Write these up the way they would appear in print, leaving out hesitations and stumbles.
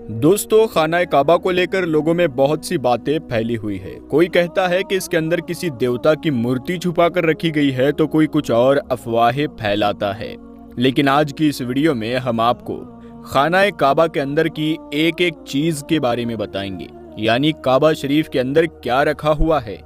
دوستو، خانہ کعبہ کو لے کر لوگوں میں بہت سی باتیں پھیلی ہوئی ہے۔ کوئی کہتا ہے کہ اس کے اندر کسی دیوتا کی مورتی چھپا کر رکھی گئی ہے تو کوئی کچھ اور افواہیں پھیلاتا ہے۔ لیکن آج کی اس ویڈیو میں ہم آپ کو خانہ کعبہ کے اندر کی ایک ایک چیز کے بارے میں بتائیں گے، یعنی کعبہ شریف کے اندر کیا رکھا ہوا ہے،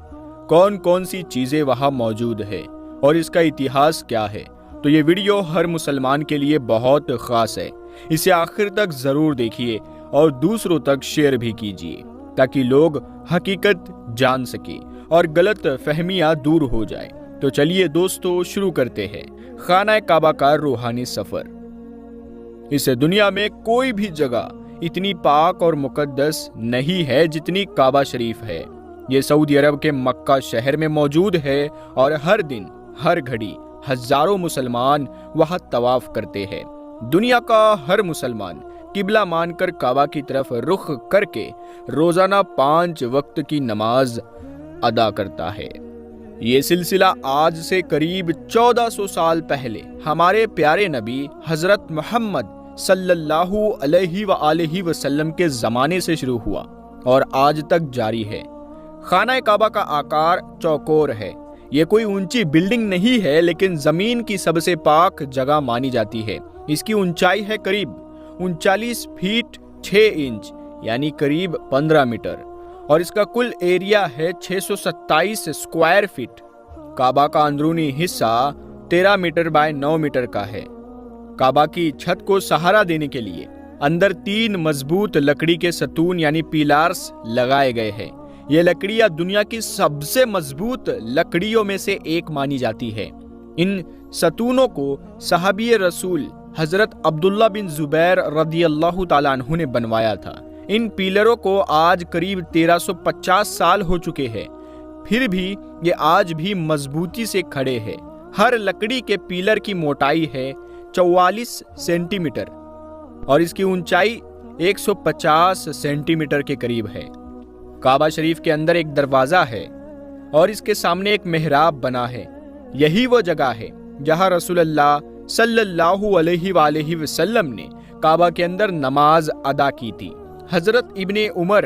کون کون سی چیزیں وہاں موجود ہے اور اس کا اتہاس کیا ہے۔ تو یہ ویڈیو ہر مسلمان کے لیے بہت خاص ہے، اسے آخر تک ضرور دیکھیے اور دوسروں تک شیئر بھی کیجیے تاکہ لوگ حقیقت جان سکیں اور غلط فہمیاں دور ہو جائیں۔ تو چلیے دوستو شروع کرتے ہیں خانہ کعبہ کا روحانی سفر۔ اس دنیا میں کوئی بھی جگہ اتنی پاک اور مقدس نہیں ہے جتنی کعبہ شریف ہے۔ یہ سعودی عرب کے مکہ شہر میں موجود ہے اور ہر دن ہر گھڑی ہزاروں مسلمان وہاں طواف کرتے ہیں۔ دنیا کا ہر مسلمان قبلہ مان کر کعبہ کی طرف رخ کر کے روزانہ 5 وقت کی نماز ادا کرتا ہے۔ یہ سلسلہ آج سے قریب 1400 سال پہلے ہمارے پیارے نبی حضرت محمد صلی اللہ علیہ وآلہ وسلم کے زمانے سے شروع ہوا اور آج تک جاری ہے۔ خانہ کعبہ کا آکار چوکور ہے۔ یہ کوئی اونچی بلڈنگ نہیں ہے لیکن زمین کی سب سے پاک جگہ مانی جاتی ہے۔ اس کی اونچائی ہے قریب 39 فیٹ 6 انچ یعنی قریب 15 میٹر اور اس کا کل ایریا ہے 627 اسکوائر فٹ۔ کعبہ کا اندرونی حصہ 13 میٹر بائی 9 میٹر کا ہے۔ کعبہ کی چھت کو سہارا دینے کے لیے اندر 3 مضبوط لکڑی کے ستون یعنی پیلارز لگائے گئے ہیں۔ یہ لکڑیاں دنیا کی سب سے مضبوط لکڑیوں میں سے ایک مانی جاتی ہے۔ ان ستونوں کو صحابی رسول حضرت عبداللہ بن زبیر رضی اللہ تعالیٰ عنہ نے بنوایا تھا۔ ان پیلروں کو آج قریب 1350 سال ہو چکے ہیں، پھر بھی یہ آج بھی مضبوطی سے کھڑے ہیں۔ ہر لکڑی کے پیلر کی موٹائی ہے 44 سینٹی میٹر اور اس کی اونچائی 150 سینٹی میٹر کے قریب ہے۔ کعبہ شریف کے اندر ایک دروازہ ہے اور اس کے سامنے ایک محراب بنا ہے۔ یہی وہ جگہ ہے جہاں رسول اللہ صلی اللہ علیہ وآلہ وسلم نے کعبہ کے اندر نماز ادا کی تھی۔ حضرت ابن عمر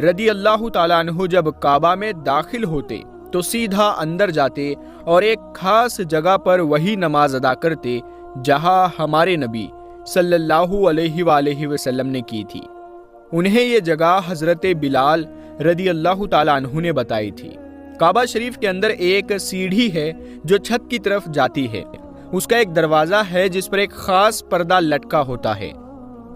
رضی اللہ تعالیٰ عنہ جب کعبہ میں داخل ہوتے تو سیدھا اندر جاتے اور ایک خاص جگہ پر وہی نماز ادا کرتے جہاں ہمارے نبی صلی اللہ علیہ وآلہ وسلم نے کی تھی۔ انہیں یہ جگہ حضرت بلال رضی اللہ تعالیٰ عنہ نے بتائی تھی۔ کعبہ شریف کے اندر ایک سیڑھی ہے جو چھت کی طرف جاتی ہے۔ اس کا ایک دروازہ ہے جس پر ایک خاص پردہ لٹکا ہوتا ہے۔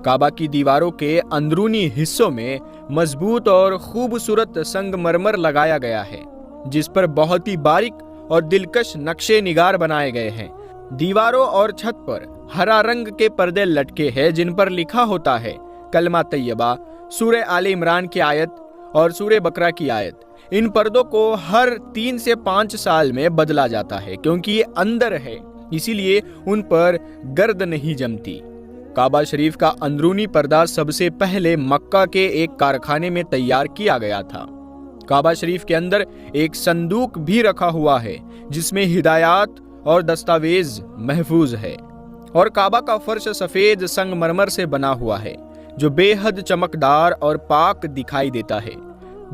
کعبہ کی دیواروں کے اندرونی حصوں میں مضبوط اور خوبصورت سنگ مرمر لگایا گیا ہے جس پر بہت ہی باریک اور دلکش نقشے نگار بنائے گئے ہیں۔ دیواروں اور چھت پر ہرا رنگ کے پردے لٹکے ہیں جن پر لکھا ہوتا ہے کلمہ طیبہ، سورہ آل عمران کی آیت اور سورہ بقرہ کی آیت۔ ان پردوں کو ہر 3 سے 5 سال میں بدلا جاتا ہے کیونکہ یہ اندر ہے، اسی لیے ان پر گرد نہیں جمتی۔ کعبہ شریف کا اندرونی پردہ سب سے پہلے مکہ کے ایک کارخانے میں تیار کیا گیا تھا۔ کعبہ شریف کے اندر ایک صندوق بھی رکھا ہوا ہے جس میں ہدایات اور دستاویز محفوظ ہے، اور کعبہ کا فرش سفید سنگ مرمر سے بنا ہوا ہے جو بے حد چمکدار اور پاک دکھائی دیتا ہے۔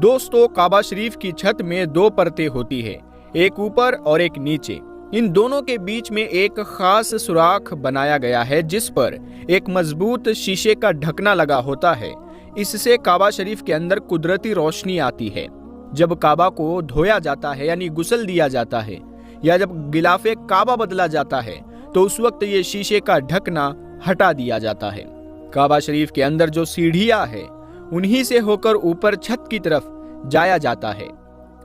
دوستو، کعبہ شریف کی چھت میں 2 پرتیں ہوتی ہیں، ایک اوپر اور ایک نیچے۔ ان دونوں کے بیچ میں ایک خاص سوراخ بنایا گیا ہے جس پر ایک مضبوط شیشے کا ڈھکنا لگا ہوتا ہے۔ اس سے کعبہ شریف کے اندر قدرتی روشنی آتی ہے۔ جب کعبہ کو دھویا جاتا ہے یعنی غسل دیا جاتا ہے یا جب غلاف کعبہ بدلا جاتا ہے تو اس وقت یہ شیشے کا ڈھکنا ہٹا دیا جاتا ہے۔ کعبہ شریف کے اندر جو سیڑھیاں ہے انہی سے ہو کر اوپر چھت کی طرف جایا جاتا ہے۔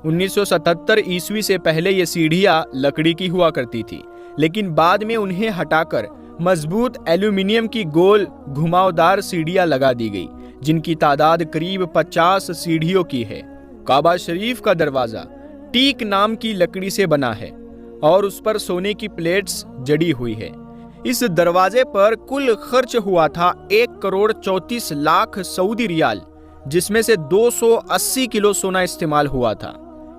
1977 عیسوی سے پہلے یہ سیڑھیاں لکڑی کی ہوا کرتی تھی، لیکن بعد میں انہیں ہٹا کر مضبوط ایلومینیم کی گول گھماؤدار سیڑھیاں لگا دی گئی جن کی تعداد قریب 50 سیڑھیوں کی ہے۔ کعبہ شریف کا دروازہ ٹیک نام کی لکڑی سے بنا ہے اور اس پر سونے کی پلیٹس جڑی ہوئی ہے۔ اس دروازے پر کل خرچ ہوا تھا 1,34,00,000 سعودی ریال، جس میں سے 280 کلو سونا استعمال ہوا تھا۔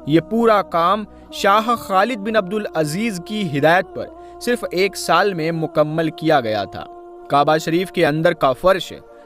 یہ پورا کام شاہ خالد بن عبدالعزیز کی ہدایت پر صرف 1 سال میں مکمل کیا گیا تھا۔ کعبہ شریف کے اندر کا فرش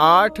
8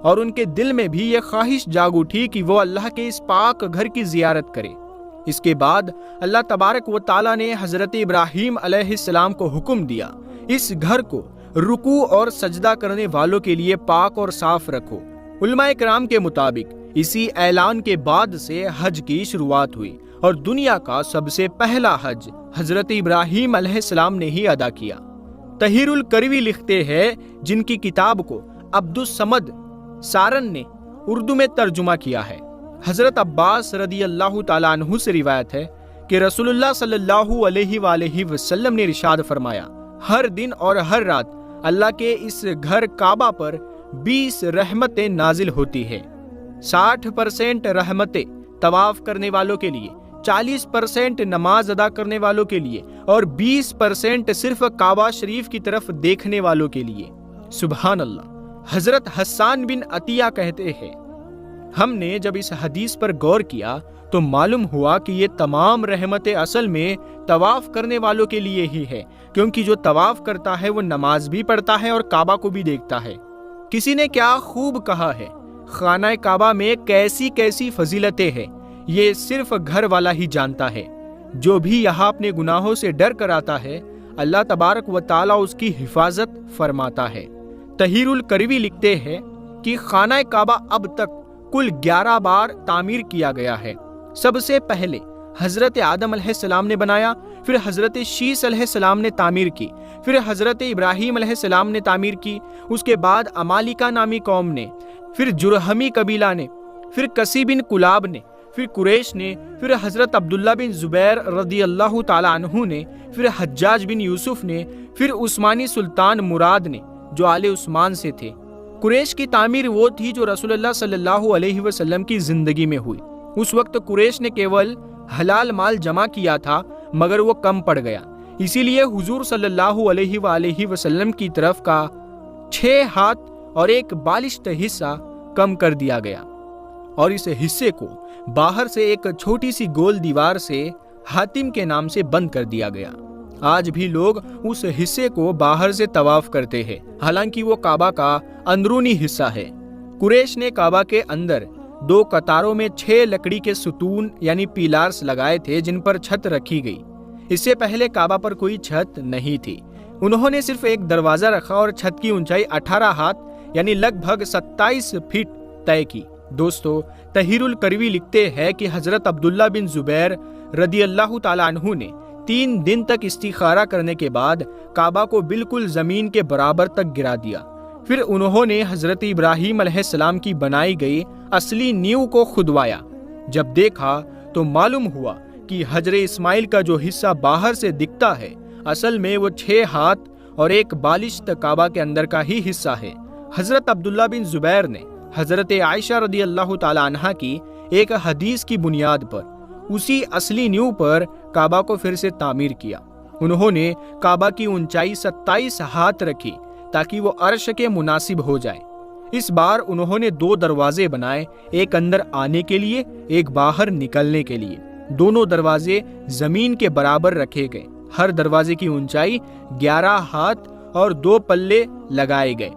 اور ان کے دل میں بھی یہ خواہش جاگ اٹھی کہ وہ اللہ کے اس پاک گھر کی زیارت کرے۔ اس کے بعد اللہ تبارک و تعالیٰ نے حضرت ابراہیم علیہ السلام کو حکم دیا، اس گھر کو رکوع اور سجدہ کرنے والوں کے لیے پاک اور صاف رکھو۔ علماء کرام کے مطابق اسی اعلان کے بعد سے حج کی شروعات ہوئی اور دنیا کا سب سے پہلا حج حضرت ابراہیم علیہ السلام نے ہی ادا کیا۔ طاہر الکروی لکھتے ہیں، جن کی کتاب کو عبدالصمد سارن نے اردو میں ترجمہ کیا ہے، حضرت عباس رضی اللہ تعالیٰ عنہ سے روایت ہے کہ رسول اللہ صلی اللہ علیہ وآلہ وسلم نے ارشاد فرمایا، ہر دن اور ہر رات اللہ کے اس گھر کعبہ پر 20 رحمتیں نازل ہوتی ہے۔ 60% رحمتیں طواف کرنے والوں کے لیے، 40% نماز ادا کرنے والوں کے لیے اور 20% صرف کعبہ شریف کی طرف دیکھنے والوں کے لیے۔ سبحان اللہ۔ حضرت حسان بن عطیہ کہتے ہیں، ہم نے جب اس حدیث پر غور کیا تو معلوم ہوا کہ یہ تمام رحمتیں اصل میں طواف کرنے والوں کے لیے ہی ہے، کیونکہ جو طواف کرتا ہے وہ نماز بھی پڑھتا ہے اور کعبہ کو بھی دیکھتا ہے۔ کسی نے کیا خوب کہا ہے، خانہ کعبہ میں کیسی کیسی فضیلتیں ہیں، یہ صرف گھر والا ہی جانتا ہے۔ جو بھی یہاں اپنے گناہوں سے ڈر کر آتا ہے، اللہ تبارک و تعالیٰ اس کی حفاظت فرماتا ہے۔ طاہر الکروی لکھتے ہیں کہ خانہ کعبہ اب تک کل 11 بار تعمیر کیا گیا ہے۔ سب سے پہلے حضرت آدم علیہ السلام نے بنایا، پھر حضرت شیس علیہ السلام نے تعمیر کی، پھر حضرت ابراہیم علیہ السلام نے تعمیر کی، اس کے بعد عمالقہ نامی قوم نے، پھر جرہمی قبیلہ نے، پھر کسی بن کلاب نے، پھر قریش نے، پھر حضرت عبداللہ بن زبیر رضی اللہ تعالیٰ عنہ نے، پھر حجاج بن یوسف نے، پھر عثمانی سلطان مراد نے جو آل عثمان سے تھے۔ قریش کی تعمیر وہ تھی جو رسول اللہ صلی اللہ علیہ وسلم کی زندگی میں ہوئی۔ اس وقت قریش نے کیول حلال مال جمع کیا تھا، مگر وہ کم پڑ گیا، اسی لیے حضور صلی اللہ علیہ وآلہ وسلم کی طرف کا 6 ہاتھ اور ایک بالشت حصہ کم کر دیا گیا، اور اس حصے کو باہر سے ایک چھوٹی سی گول دیوار سے حاتم کے نام سے بند کر دیا گیا۔ آج بھی لوگ اس حصے کو باہر سے طواف کرتے ہیں، حالانکہ وہ کعبہ کا اندرونی حصہ ہے۔ قریش نے کعبہ کے اندر 2 قطاروں میں 6 لکڑی کے ستون یعنی پیلارز لگائے تھے، جن پر چھت رکھی گئی۔ اس سے پہلے کعبہ پر کوئی چھت نہیں تھی۔ انہوں نے صرف ایک دروازہ رکھا اور چھت کی اونچائی 18 ہاتھ یعنی لگ بھگ 27 فٹ طے کی۔ دوستو، طاہر الکروی لکھتے ہیں کہ حضرت عبداللہ بن زبیر رضی اللہ تعالیٰ عنہ نے 3 دن تک استخارہ کرنے کے بعد کعبہ کو بالکل زمین کے برابر تک گرا دیا۔ پھر انہوں نے حضرت ابراہیم علیہ السلام کی بنائی گئی اصلی نیو کو کھدوایا۔ جب دیکھا تو معلوم ہوا کہ حجر اسماعیل کا جو حصہ باہر سے دکھتا ہے، اصل میں وہ 6 ہاتھ اور ایک بالشت کعبہ کے اندر کا ہی حصہ ہے۔ حضرت عبداللہ بن زبیر نے حضرت عائشہ رضی اللہ تعالی عنہا کی ایک حدیث کی بنیاد پر اسی اصلی نیو پر کعبہ کو پھر سے تعمیر کیا۔ انہوں نے کعبہ کی اونچائی 27 ہاتھ رکھی تاکہ وہ عرش کے مناسب ہو جائے۔ اس بار انہوں نے 2 دروازے بنائے، ایک اندر آنے کے لیے، ایک باہر نکلنے کے لیے۔ دونوں دروازے زمین کے برابر رکھے گئے۔ ہر دروازے کی اونچائی 11 ہاتھ اور 2 پلے لگائے گئے۔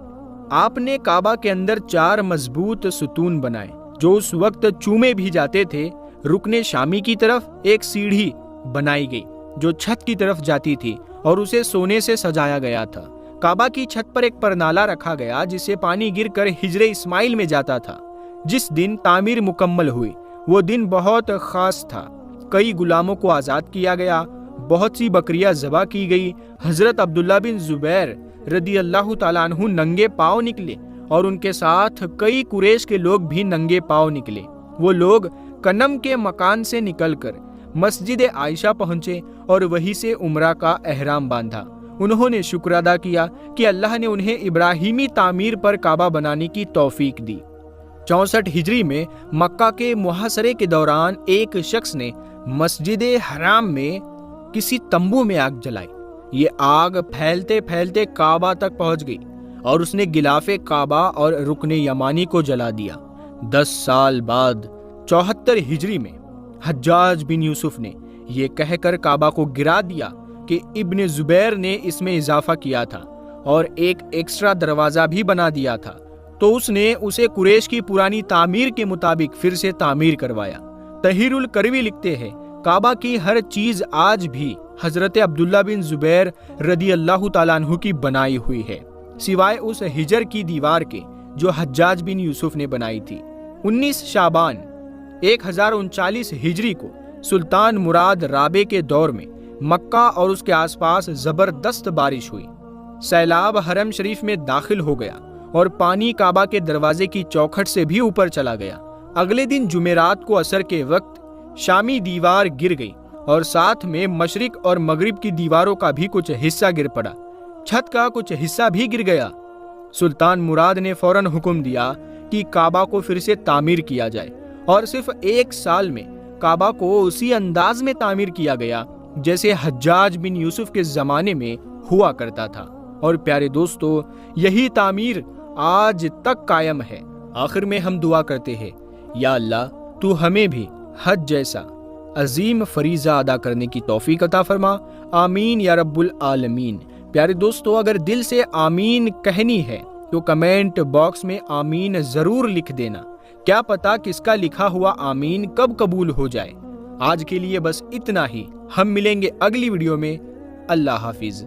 آپ نے کعبہ کے اندر 4 مضبوط ستون بنائے جو اس وقت چومے بھی جاتے تھے۔ رکن شامی کی طرف ایک سیڑھی بنائی گئی جو چھت کی طرف جاتی تھی اور اسے سونے سے سجایا گیا تھا۔ کعبہ کی چھت پر ایک پرنالہ رکھا گیا جس سے پانی گر کر حجر اسماعیل میں جاتا تھا۔ جس دن تعمیر مکمل ہوئی وہ دن بہت خاص تھا۔ کئی غلاموں کو آزاد کیا گیا، بہت سی بکریاں ذبح کی گئی۔ حضرت عبداللہ بن زبیر رضی اللہ تعالیٰ عنہ ننگے پاؤں نکلے اور ان کے ساتھ کئی قریش کے لوگ بھی ننگے پاؤں نکلے۔ وہ لوگ کنم کے مکان سے نکل کر مسجد عائشہ پہنچے اور وہیں سے عمرہ کا احرام باندھا۔ انہوں نے شکر ادا کیا کہ اللہ نے انہیں ابراہیمی تعمیر پر کعبہ بنانے کی توفیق دی۔ 64 ہجری میں مکہ کے محاصرے کے دوران ایک شخص نے مسجد حرام میں کسی تمبو میں آگ جلائی۔ یہ آگ پھیلتے پھیلتے کعبہ تک پہنچ گئی اور اس نے غلاف کعبہ اور رکن یمانی کو جلا دیا۔ 10 سال بعد 74 ہجری میں حجاج بن یوسف نے یہ کہہ کر کعبہ کو گرا دیا کہ ابن زبیر نے اس میں اضافہ کیا تھا اور ایک ایکسٹرا دروازہ بھی بنا دیا تھا، تو اس نے اسے قریش کی پرانی تعمیر کے مطابق پھر سے تعمیر کروایا۔ طاہر الکروی لکھتے ہیں کعبہ کی ہر چیز آج بھی حضرت عبداللہ بن زبیر رضی اللہ تعالیٰ عنہ کی بنائی ہوئی ہے، سوائے اس حجر کی دیوار کے جو حجاج بن یوسف نے بنائی تھی۔ 19 شعبان 1039 ہجری کو سلطان مراد رابع کے دور میں مکہ اور اس کے آس پاس زبردست بارش ہوئی۔ سیلاب حرم شریف میں داخل ہو گیا اور پانی کعبہ کے دروازے کی چوکھٹ سے بھی اوپر چلا گیا۔ اگلے دن جمعرات کو عصر کے وقت شامی دیوار گر گئی اور ساتھ میں مشرق اور مغرب کی دیواروں کا بھی کچھ حصہ گر پڑا، چھت کا کچھ حصہ بھی گر گیا۔ سلطان مراد نے فوراً حکم دیا کہ کعبہ کو پھر سے تعمیر کیا جائے، اور صرف 1 سال میں کعبہ کو اسی انداز میں تعمیر کیا گیا جیسے حجاج بن یوسف کے زمانے میں ہوا کرتا تھا۔ اور پیارے دوستو، یہی تعمیر آج تک قائم ہے۔ آخر میں ہم دعا کرتے ہیں، یا اللہ تو ہمیں بھی حج جیسا عظیم فریضہ ادا کرنے کی توفیق عطا فرما، آمین یا رب العالمین۔ پیارے دوستو، اگر دل سے آمین کہنی ہے تو کمنٹ باکس میں آمین ضرور لکھ دینا، کیا پتا کس کا لکھا ہوا آمین کب قبول ہو جائے۔ آج کے لیے بس اتنا ہی، ہم ملیں گے اگلی ویڈیو میں۔ اللہ حافظ۔